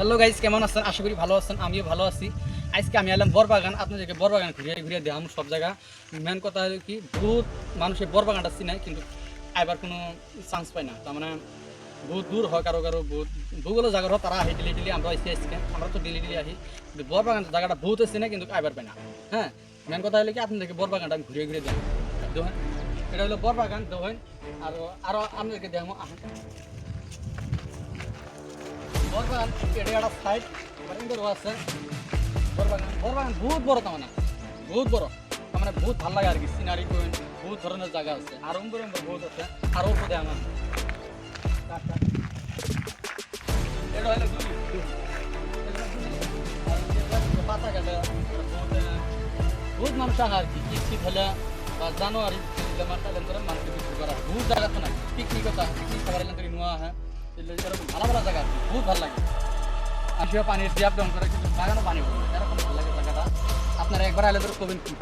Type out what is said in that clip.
Hello guys, কেমন আছেন? আশা করি ভালো আছেন, আমিও ভালো আছি। আজকে আমি এলাম বরবাগান, আপনাদেরকে বরবাগান ঘুরিয়ে ঘুরিয়ে দেখাম সব জায়গা। মেন কথা হলো কি, বহুত মানুষের বরবাগানটা চিনায় কিন্তু আইবার কোনো চান্স পায় না। তার মানে বহুত দূর হয়, কারো কারো বহুত ভূগোল জায়গার হয়, তারা আহি ডেলি ডেলি, আমরা এসে আজকে আমরা তো ডেলি ডেলি আহি, কিন্তু বরবাগান জায়গাটা বহুত চিনে কিন্তু আইবার পায় না। হ্যাঁ, মেন কথা হলো কি, আপনাদেরকে বরবাগানটা আমি ঘুরিয়ে ঘুরিয়ে দেখাম। দেখেন, এটা হলো বরবাগান। দেখেন, আরও আরও আপনাদেরকে দেখাবো। বরবাগান এটা একটা সাইড বারিন্দারও আছে। বরবাগান বরবাগান বহুত বড়, তার মানে বহুত বড়, তার মানে বহুত ভালো লাগে আর কি। সিনারি পয়েন্ট, বহুত ধরনের জায়গা আছে, আর রম্বর বহুত আছে। আর অল্প দেয় আমার এটা হলো পাতা গেলে বহুত মানুষ আগে আর কি। শীত হলে বা জানুয়ারি মাসে করে মানুষ বিক্রি করা বহুত জায়গা তো না। পিকনিক পিকনিক খাবার করে নোয়া হয়, এরকম ভালো ভালো জায়গা আর কি, বহুত ভালো লাগে। আসিও পানির দিয়ে আপ ডাউন করে, কিন্তু বাগানও পানি পড়ে, এরকম ভালো লাগে জায়গাটা। আপনারা একবার আলে ধরে কবেন কি